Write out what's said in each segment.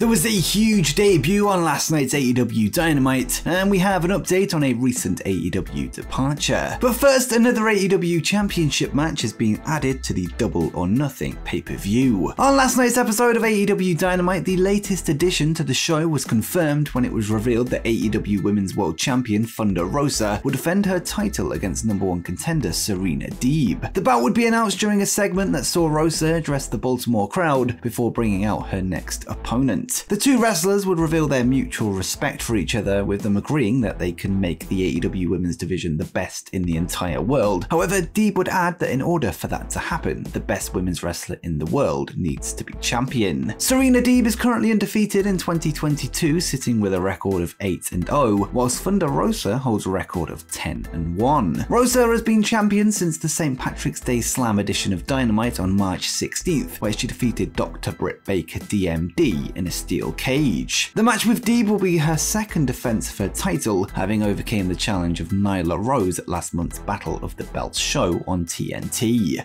There was a huge debut on last night's AEW Dynamite, and we have an update on a recent AEW departure. But first, another AEW Championship match is being added to the Double or Nothing pay-per-view. On last night's episode of AEW Dynamite, the latest addition to the show was confirmed when it was revealed that AEW Women's World Champion Thunder Rosa would defend her title against #1 contender Serena Deeb. The bout would be announced during a segment that saw Rosa address the Baltimore crowd before bringing out her next opponent. The two wrestlers would reveal their mutual respect for each other, with them agreeing that they can make the AEW Women's Division the best in the entire world. However, Deeb would add that in order for that to happen, the best women's wrestler in the world needs to be champion. Serena Deeb is currently undefeated in 2022, sitting with a record of 8-0, whilst Thunder Rosa holds a record of 10-1. Rosa has been champion since the St. Patrick's Day Slam edition of Dynamite on March 16th, where she defeated Dr. Britt Baker DMD in a steel cage. The match with Deeb will be her second defense of her title, having overcame the challenge of Nyla Rose at last month's Battle of the Belts show on TNT.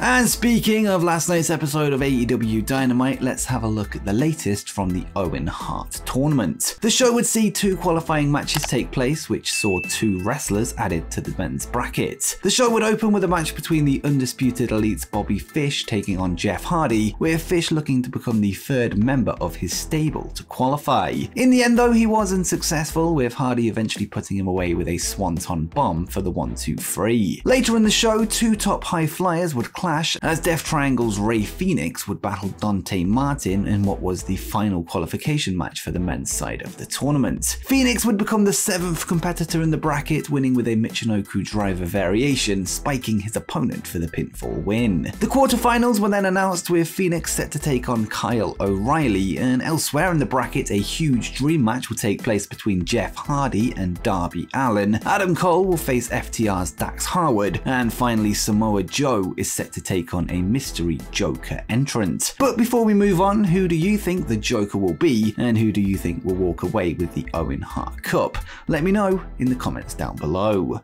And speaking of last night's episode of AEW Dynamite, let's have a look at the latest from the Owen Hart tournament. The show would see 2 qualifying matches take place, which saw 2 wrestlers added to the men's bracket. The show would open with a match between the Undisputed Elite's Bobby Fish taking on Jeff Hardy, with Fish looking to become the 3rd member of his stable to qualify. In the end though, he was unsuccessful, with Hardy eventually putting him away with a swanton bomb for the 1-2-3. Later in the show, 2 top high flyers would clash as Death Triangle's Ray Phoenix would battle Dante Martin in what was the final qualification match for the men's side of the tournament. Phoenix would become the 7th competitor in the bracket, winning with a Michinoku driver variation, spiking his opponent for the pinfall win. The quarterfinals were then announced, with Phoenix set to take on Kyle O'Reilly, and elsewhere in the bracket a huge dream match will take place between Jeff Hardy and Darby Allin. Adam Cole will face FTR's Dax Harwood, and finally Samoa Joe is set to take on a mystery Joker entrant. But before we move on, who do you think the Joker will be, and who do you think will walk away with the Owen Hart Cup? Let me know in the comments down below.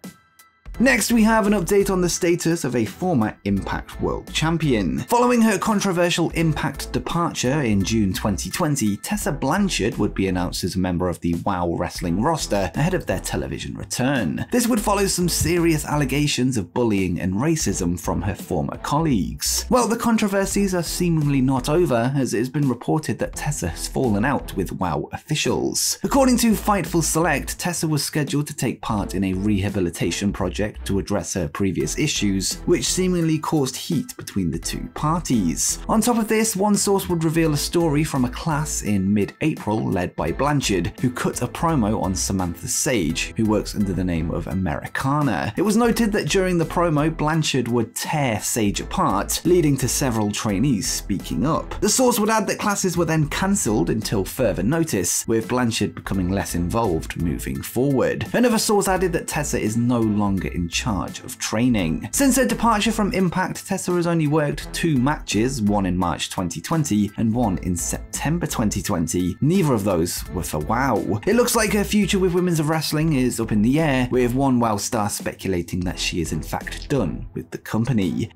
Next, we have an update on the status of a former Impact World Champion. Following her controversial Impact departure in June 2020, Tessa Blanchard would be announced as a member of the WoW Wrestling roster ahead of their television return. This would follow some serious allegations of bullying and racism from her former colleagues. Well, the controversies are seemingly not over, as it has been reported that Tessa has fallen out with WoW officials. According to Fightful Select, Tessa was scheduled to take part in a rehabilitation project to address her previous issues, which seemingly caused heat between the 2 parties. On top of this, one source would reveal a story from a class in mid-April led by Blanchard, who cut a promo on Samantha Sage, who works under the name of Americana. It was noted that during the promo, Blanchard would tear Sage apart, leading to several trainees speaking up. The source would add that classes were then cancelled until further notice, with Blanchard becoming less involved moving forward. Another source added that Tessa is no longer in charge of training. Since her departure from Impact, Tessa has only worked 2 matches, one in March 2020 and one in September 2020. Neither of those were for WoW. It looks like her future with women's wrestling is up in the air, with one WoW star speculating that she is in fact done with the company.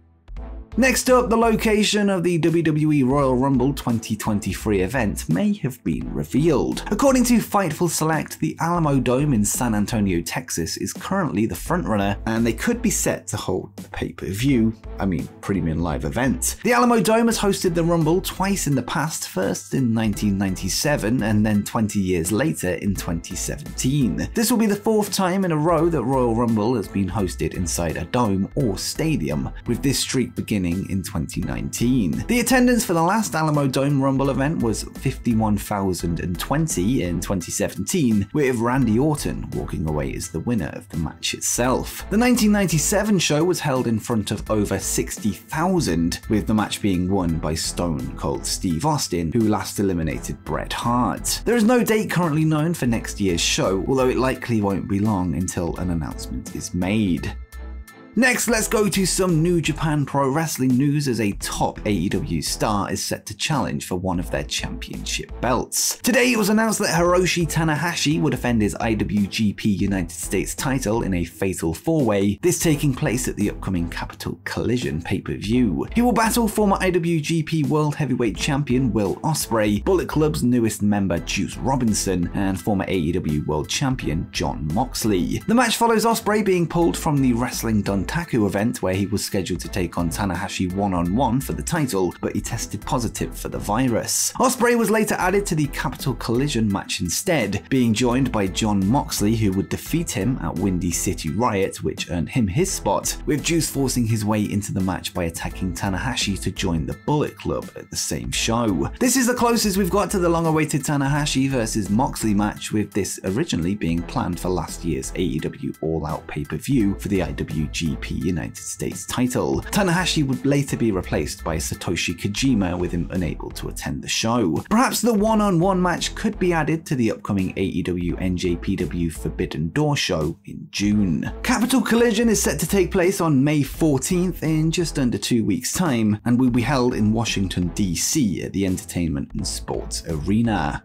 Next up, the location of the WWE Royal Rumble 2023 event may have been revealed. According to Fightful Select, the Alamo Dome in San Antonio, Texas is currently the frontrunner, and they could be set to hold the premium live event. The Alamo Dome has hosted the Rumble twice in the past, first in 1997 and then 20 years later in 2017. This will be the 4th time in a row that Royal Rumble has been hosted inside a dome or stadium, with this streak beginning in 2019. The attendance for the last Alamo Dome Rumble event was 51,020 in 2017, with Randy Orton walking away as the winner of the match itself. The 1997 show was held in front of over 60,000, with the match being won by Stone Cold Steve Austin, who last eliminated Bret Hart. There is no date currently known for next year's show, although it likely won't be long until an announcement is made. Next, let's go to some New Japan Pro Wrestling news as a top AEW star is set to challenge for one of their championship belts. Today, it was announced that Hiroshi Tanahashi would defend his IWGP United States title in a fatal four-way, this taking place at the upcoming Capital Collision pay-per-view. He will battle former IWGP World Heavyweight Champion Will Ospreay, Bullet Club's newest member Juice Robinson, and former AEW World Champion Jon Moxley. The match follows Ospreay being pulled from the Wrestling Dontaku event where he was scheduled to take on Tanahashi one-on-one for the title, but he tested positive for the virus. Ospreay was later added to the Capital Collision match instead, being joined by Jon Moxley, who would defeat him at Windy City Riot, which earned him his spot, with Juice forcing his way into the match by attacking Tanahashi to join the Bullet Club at the same show. This is the closest we've got to the long-awaited Tanahashi versus Moxley match, with this originally being planned for last year's AEW All Out pay-per-view for the IWGP United States title. Tanahashi would later be replaced by Satoshi Kojima, with him unable to attend the show. Perhaps the one-on-one match could be added to the upcoming AEW NJPW Forbidden Door show in June. Capital Collision is set to take place on May 14th in just under 2 weeks' time, and will be held in Washington, DC at the Entertainment and Sports Arena.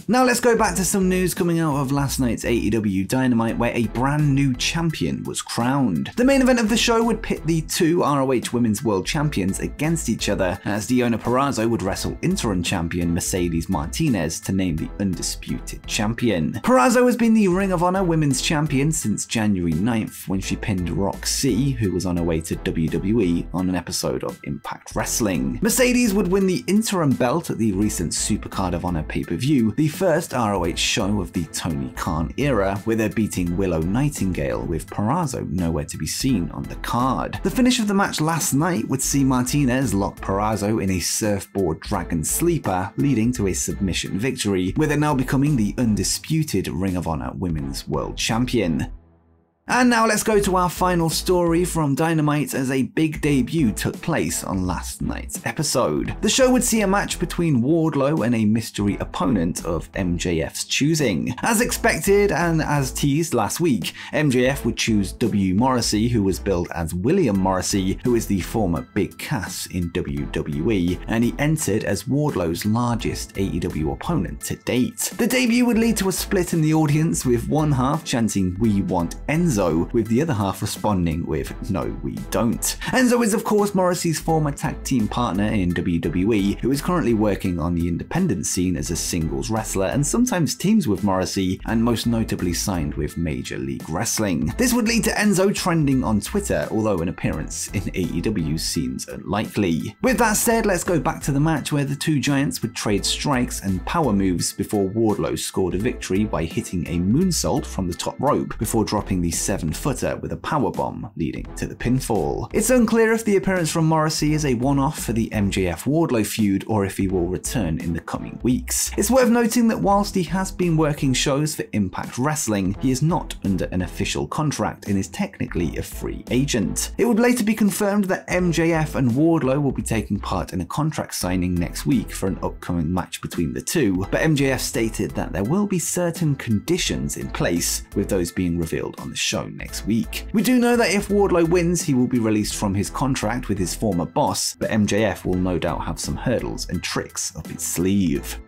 Now let's go back to some news coming out of last night's AEW Dynamite, where a brand new champion was crowned. The main event of the show would pit the two ROH Women's World Champions against each other, as Deonna Purrazzo would wrestle interim champion Mercedes Martinez to name the undisputed champion. Purrazzo has been the Ring of Honor Women's Champion since January 9th, when she pinned Roxy, who was on her way to WWE, on an episode of Impact Wrestling. Mercedes would win the interim belt at the recent Supercard of Honor pay-per-view, the first ROH show of the Tony Khan era, with her beating Willow Nightingale, with Purrazzo nowhere to be seen on the card. The finish of the match last night would see Martinez lock Purrazzo in a surfboard dragon sleeper, leading to a submission victory, with her now becoming the undisputed Ring of Honor Women's World Champion. And now let's go to our final story from Dynamite, as a big debut took place on last night's episode. The show would see a match between Wardlow and a mystery opponent of MJF's choosing. As expected and as teased last week, MJF would choose W. Morrissey, who was billed as William Morrissey, who is the former Big Cass in WWE, and he entered as Wardlow's largest AEW opponent to date. The debut would lead to a split in the audience, with one half chanting "We want Enzo," with the other half responding with "No, we don't." Enzo is of course Morrissey's former tag team partner in WWE, who is currently working on the independent scene as a singles wrestler and sometimes teams with Morrissey, and most notably signed with Major League Wrestling. This would lead to Enzo trending on Twitter, although an appearance in AEW seems unlikely. With that said, let's go back to the match, where the two giants would trade strikes and power moves before Wardlow scored a victory by hitting a moonsault from the top rope before dropping the 7-footer with a powerbomb, leading to the pinfall. It's unclear if the appearance from Morrissey is a one-off for the MJF-Wardlow feud, or if he will return in the coming weeks. It's worth noting that whilst he has been working shows for Impact Wrestling, he is not under an official contract and is technically a free agent. It would later be confirmed that MJF and Wardlow will be taking part in a contract signing next week for an upcoming match between the two, but MJF stated that there will be certain conditions in place, with those being revealed on the show next week. We do know that if Wardlow wins, he will be released from his contract with his former boss, but MJF will no doubt have some hurdles and tricks up his sleeve.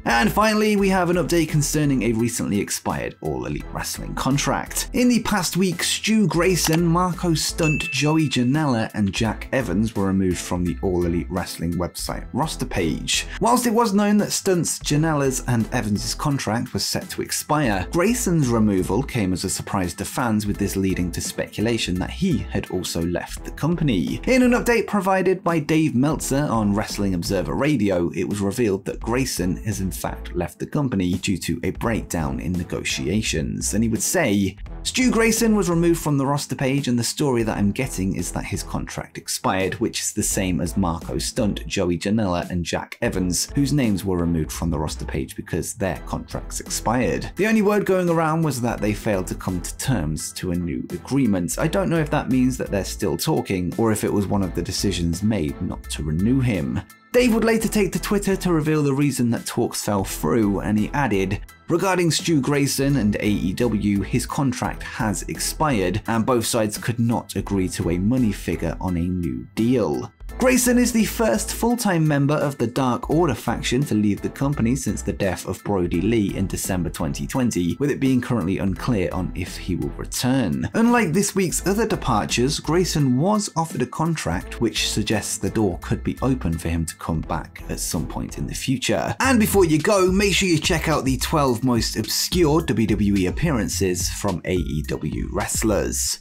And finally, we have an update concerning a recently expired All Elite Wrestling contract. In the past week, Stu Grayson, Marco Stunt, Joey Janela, and Jack Evans were removed from the All Elite Wrestling website roster page. Whilst it was known that Stunt's, Janela's, and Evans' contract was set to expire, Grayson's removal came as a surprise to fans, with this leading to speculation that he had also left the company. In an update provided by Dave Meltzer on Wrestling Observer Radio, it was revealed that Grayson is in fact left the company due to a breakdown in negotiations, and he would say, "Stu Grayson was removed from the roster page, and the story that I'm getting is that his contract expired, which is the same as Marco Stunt, Joey Janela, and Jack Evans, whose names were removed from the roster page because their contracts expired. The only word going around was that they failed to come to terms to a new agreement. I don't know if that means that they're still talking, or if it was one of the decisions made not to renew him." Dave would later take to Twitter to reveal the reason that talks fell through, and he added, "Regarding Stu Grayson and AEW, his contract has expired, and both sides could not agree to a money figure on a new deal." Grayson is the first full-time member of the Dark Order faction to leave the company since the death of Brody Lee in December 2020, with it being currently unclear on if he will return. Unlike this week's other departures, Grayson was offered a contract, which suggests the door could be open for him to come back at some point in the future. And before you go, make sure you check out the 12 most obscure WWE appearances from AEW wrestlers.